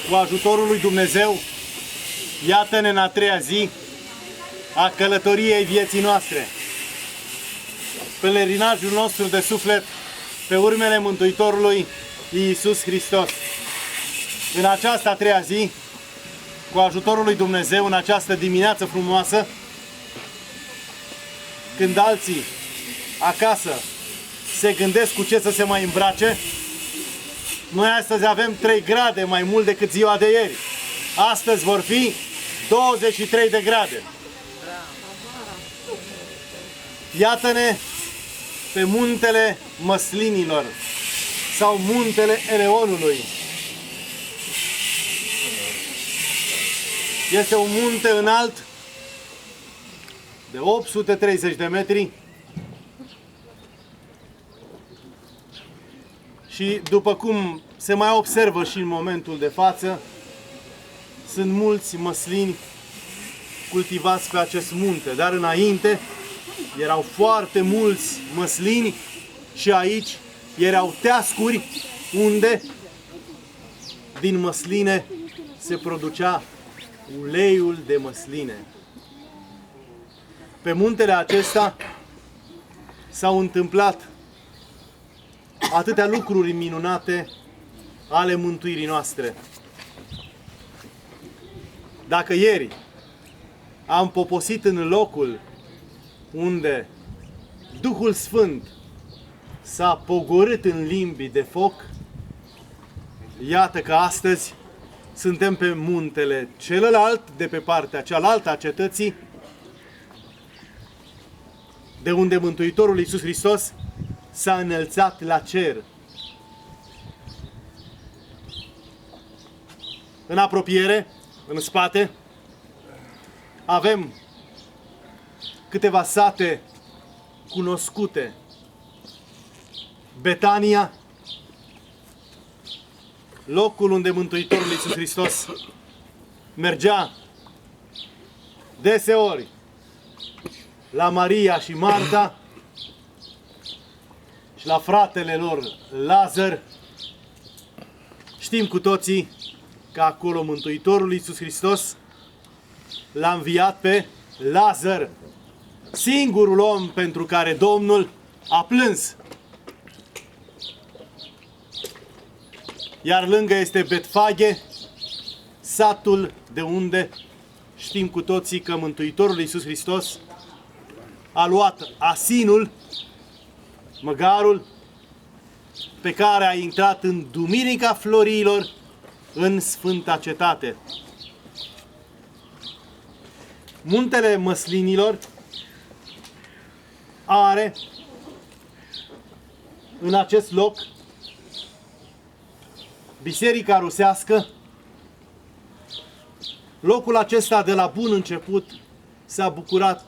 cu ajutorul lui Dumnezeu, iată-ne în a treia zi a călătoriei vieții noastre. Pelerinajul nostru de suflet pe urmele Mântuitorului Iisus Hristos. În această a treia zi, cu ajutorul lui Dumnezeu, în această dimineață frumoasă, când alții acasă se gândesc cu ce să se mai îmbrace, noi astăzi avem 3 grade mai mult decât ziua de ieri. Astăzi vor fi 23 de grade. Iată-ne pe muntele Măslinilor sau muntele Eleonului. Este un munte înalt de 830 de metri și, după cum se mai observă și în momentul de față, sunt mulți măslini cultivați pe acest munte, dar înainte erau foarte mulți măslini și aici erau teascuri unde din măsline se producea uleiul de măsline. Pe muntele acesta s-au întâmplat atâtea lucruri minunate ale mântuirii noastre. Dacă ieri am poposit în locul unde Duhul Sfânt s-a pogorât în limbi de foc, iată că astăzi suntem pe muntele celălalt, de pe partea cealaltă a cetății, de unde Mântuitorul Iisus Hristos s-a înălțat la cer. În apropiere, în spate, avem câteva sate cunoscute. Betania, locul unde Mântuitorul Iisus Hristos mergea deseori la Maria și Marta și la fratele lor Lazar. Știm cu toții că acolo Mântuitorul Iisus Hristos l-a înviat pe Lazar, singurul om pentru care Domnul a plâns. Iar lângă este Betfage, satul de unde știm cu toții că Mântuitorul Iisus Hristos a luat asinul, măgarul, pe care a intrat în Duminica Florilor în Sfânta Cetate. Muntele Măslinilor are în acest loc Biserica Rusească. Locul acesta de la bun început s-a bucurat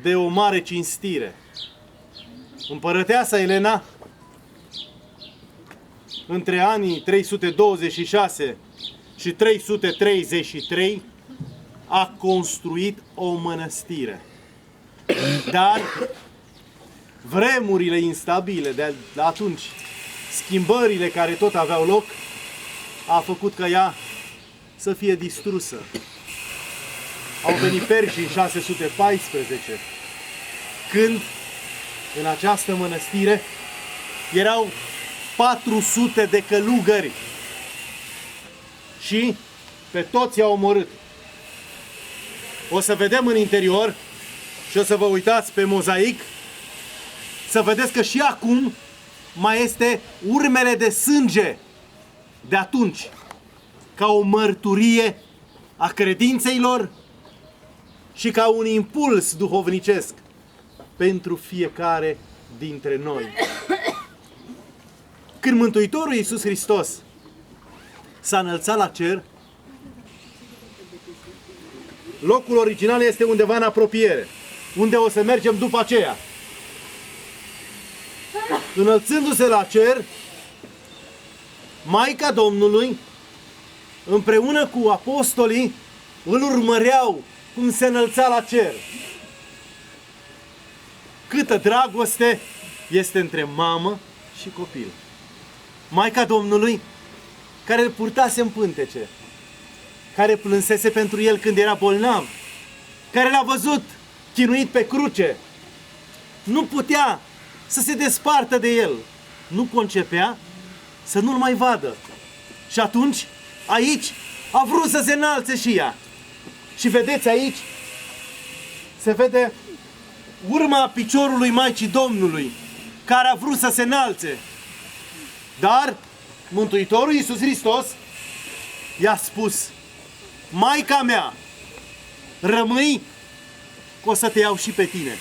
de o mare cinstire. Împărăteasa Elena, între anii 326 și 333, a construit o mănăstire. Dar vremurile instabile de atunci, schimbările care tot aveau loc, a făcut ca ea să fie distrusă. Au venit perșii în 614, când în această mănăstire erau 400 de călugări și pe toți i-au omorât. O să vedem în interior și o să vă uitați pe mozaic, să vedeți că și acum mai este urmele de sânge de atunci, ca o mărturie a credinței lor și ca un impuls duhovnicesc pentru fiecare dintre noi. Când Mântuitorul Iisus Hristos s-a înălțat la cer, locul original este undeva în apropiere, unde o să mergem după aceea. Înălțându-se la cer, Maica Domnului, împreună cu apostolii, îl urmăreau cum se înălța la cer. Câtă dragoste este între mamă și copil. Maica Domnului care îl purtase în pântece, care plânsese pentru el când era bolnav, care l-a văzut chinuit pe cruce, nu putea să se despartă de el, nu concepea să nu-l mai vadă. Și atunci, aici, a vrut să se înalțe și ea. Și vedeți aici, se vede urma piciorului Maicii Domnului, care a vrut să se înalțe. Dar Mântuitorul Iisus Hristos i-a spus: Maica mea, rămâi, că o să te iau și pe tine.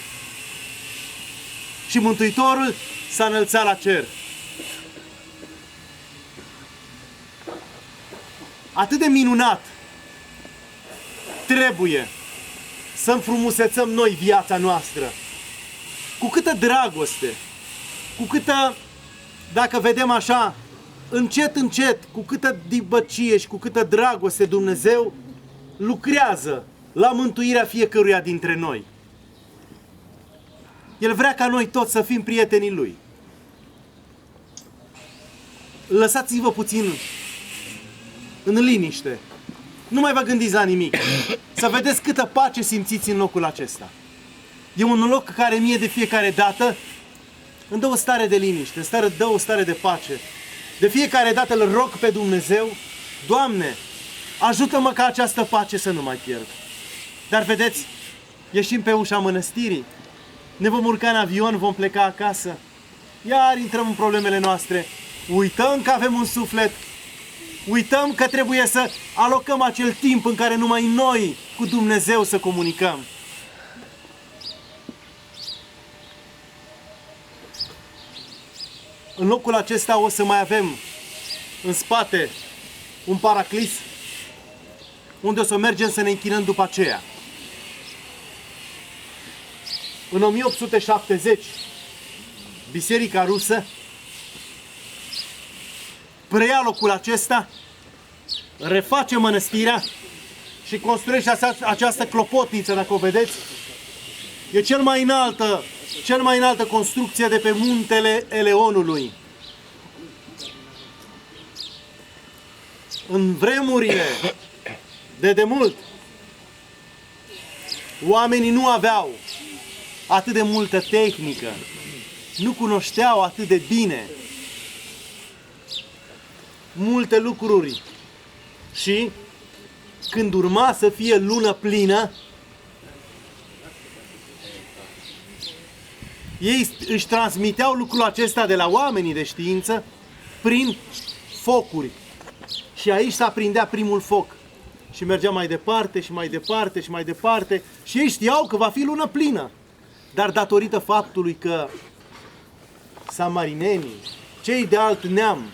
Și Mântuitorul s-a înălțat la cer. Atât de minunat trebuie să înfrumusețăm noi viața noastră. Cu câtă dragoste, cu câtă, dacă vedem așa, încet, încet, cu câtă dibăcie și cu câtă dragoste Dumnezeu lucrează la mântuirea fiecăruia dintre noi. El vrea ca noi toți să fim prietenii Lui. Lăsați-vă puțin în liniște. Nu mai vă gândiți la nimic. Să vedeți câtă pace simțiți în locul acesta. E un loc care mie de fiecare dată îmi dă o stare de liniște, dă o stare de pace. De fiecare dată îl rog pe Dumnezeu: Doamne, ajută-mă ca această pace să nu mai pierd. Dar vedeți, ieșim pe ușa mănăstirii, ne vom urca în avion, vom pleca acasă, iar intrăm în problemele noastre, uităm că avem un suflet, uităm că trebuie să alocăm acel timp în care numai noi cu Dumnezeu să comunicăm. În locul acesta o să mai avem în spate un paraclis unde o să mergem să ne închinăm după aceea. În 1870, Biserica Rusă preia locul acesta, reface mănăstirea și construiește această clopotniță, dacă o vedeți. E cel mai înaltă construcție de pe muntele Eleonului. În vremurile de demult, oamenii nu aveau atât de multă tehnică, nu cunoșteau atât de bine multe lucruri. Și când urma să fie lună plină, ei își transmiteau lucrul acesta de la oamenii de știință prin focuri. Și aici se aprindea primul foc. Și mergea mai departe și mai departe și mai departe. Și ei știau că va fi lună plină. Dar datorită faptului că samarinenii, cei de alt neam,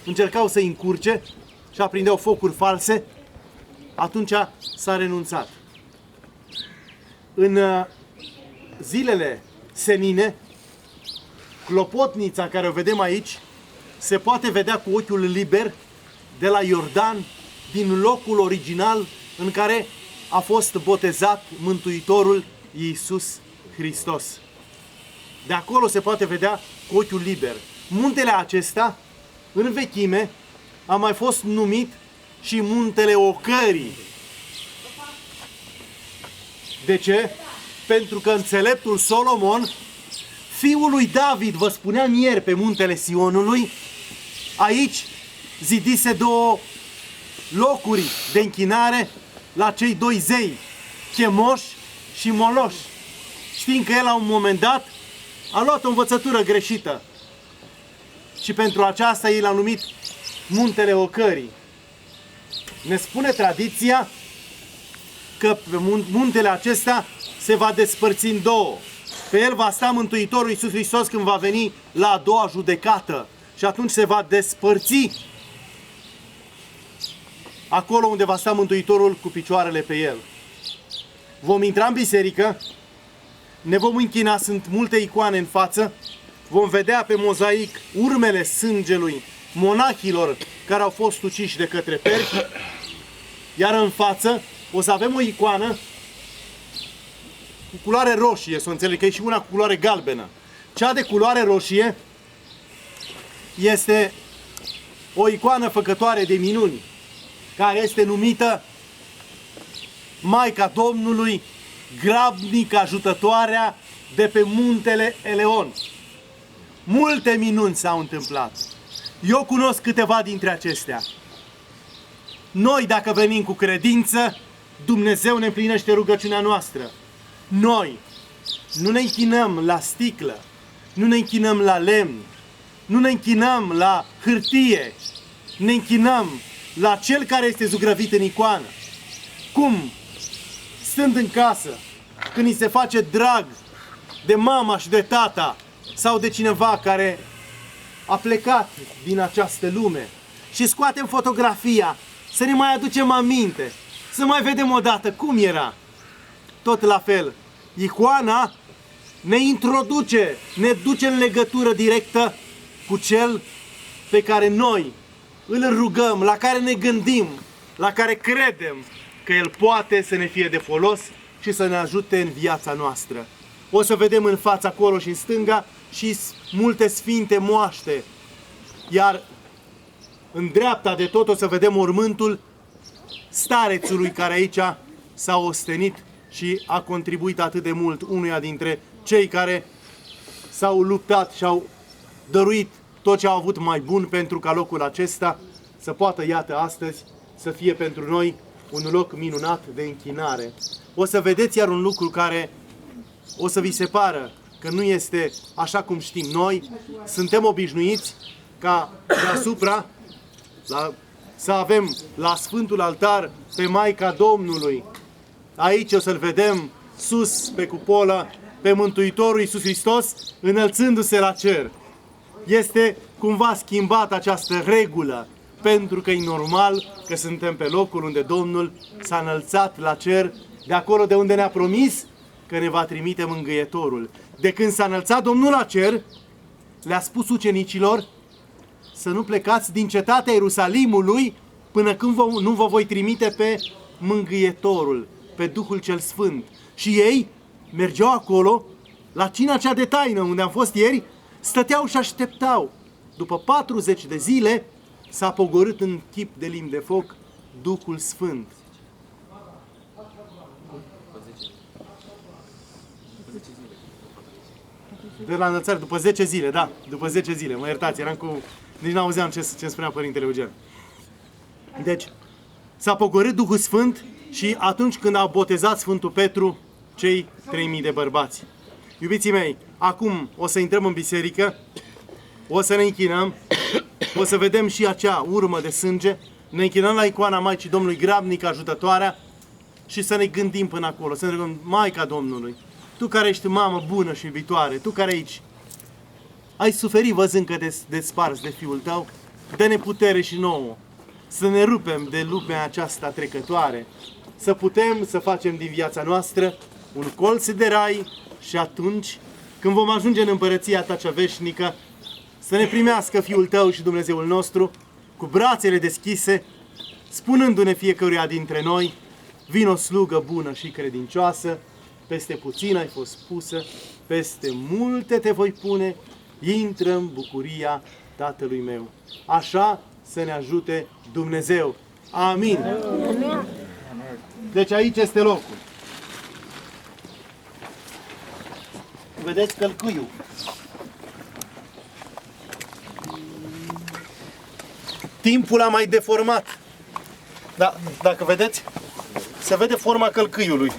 încercau să-i încurce și aprindeau focuri false, atunci s-a renunțat. În zilele senine, clopotnița care o vedem aici se poate vedea cu ochiul liber de la Iordan, din locul original în care a fost botezat Mântuitorul Iisus Hristos. De acolo se poate vedea cu ochiul liber. Muntele acesta, în vechime, a mai fost numit și Muntele Ocării. De ce? Pentru că înțeleptul Solomon, fiul lui David, vă spuneam ieri, pe muntele Sionului, aici zidise două locuri de închinare la cei doi zei, Chemoș și Moloș. Știind că el la un moment dat a luat o învățătură greșită și pentru aceasta ei l-a numit Muntele Ocării. Ne spune tradiția că pe muntele acesta se va despărți în două. Pe el va sta Mântuitorul Iisus Hristos când va veni la a doua judecată și atunci se va despărți acolo unde va sta Mântuitorul cu picioarele pe el. Vom intra în biserică, ne vom închina, sunt multe icoane în față, vom vedea pe mozaic urmele sângelui monahilor care au fost uciși de către perși, iar în față o să avem o icoană cu culoare roșie, să înțeleg că e și una cu culoare galbenă. Cea de culoare roșie este o icoană făcătoare de minuni, care este numită Maica Domnului, grabnic ajutătoarea de pe muntele Eleon. Multe minuni s-au întâmplat. Eu cunosc câteva dintre acestea. Noi, dacă venim cu credință, Dumnezeu ne împlinește rugăciunea noastră. Noi nu ne închinăm la sticlă, nu ne închinăm la lemn, nu ne închinăm la hârtie, ne închinăm la Cel care este zugrăvit în icoană. Cum? Stând în casă, când ni se face drag de mama și de tata sau de cineva care a plecat din această lume și scoatem fotografia, să ne mai aducem aminte, să mai vedem odată cum era. Tot la fel, icoana ne introduce, ne duce în legătură directă cu Cel pe care noi îl rugăm, la care ne gândim, la care credem că El poate să ne fie de folos și să ne ajute în viața noastră. O să vedem în fața acolo și în stânga și multe sfinte moaște, iar în dreapta de tot o să vedem mormântul starețului care aici s-a ostenit și a contribuit atât de mult, unuia dintre cei care s-au luptat și au dăruit tot ce au avut mai bun pentru ca locul acesta să poată, iată, astăzi să fie pentru noi un loc minunat de închinare. O să vedeți iar un lucru care o să vi se pară că nu este așa cum știm noi. Suntem obișnuiți ca deasupra să avem la Sfântul Altar pe Maica Domnului. Aici o să-L vedem sus pe cupolă, pe Mântuitorul Iisus Hristos, înălțându-se la cer. Este cumva schimbată această regulă, pentru că e normal că suntem pe locul unde Domnul s-a înălțat la cer, de acolo de unde ne-a promis că ne va trimite Mângâietorul. De când s-a înălțat Domnul la cer, le-a spus ucenicilor să nu plecați din cetatea Ierusalimului până când nu vă voi trimite pe Mângâietorul, pe Duhul cel Sfânt. Și ei mergeau acolo, la cina cea de taină, unde am fost ieri, stăteau și așteptau. După 40 de zile s-a pogorât în chip de limb de foc Duhul Sfânt. De la înălțare, după 10 zile, da, după 10 zile, mă iertați, eram cu... Nici n-auzeam ce spunea Părintele Eugen. Deci, s-a pogorât Duhul Sfânt și atunci când a botezat Sfântul Petru cei 3000 de bărbați. Iubiții mei, acum o să intrăm în biserică, o să ne închinăm, o să vedem și acea urmă de sânge, ne închinăm la icoana Maicii Domnului, grabnic ajutătoarea, și să ne gândim până acolo, să ne rugăm, Maica Domnului, Tu care ești mamă bună și iubitoare, Tu care aici ai suferit văzând că desparți de Fiul Tău, dă-ne putere și nouă, să ne rupem de lumea aceasta trecătoare, să putem să facem din viața noastră un colț de rai și atunci, când vom ajunge în împărăția Ta cea veșnică, să ne primească Fiul Tău și Dumnezeul nostru cu brațele deschise, spunându-ne fiecăruia dintre noi, vino slugă bună și credincioasă, peste puțin ai fost pusă, peste multe te voi pune, intră în bucuria Tatălui meu. Așa să ne ajute Dumnezeu. Amin. Deci aici este locul. Vedeți călcâiul. Timpul a mai deformat. Da, dacă vedeți, se vede forma călcâiului.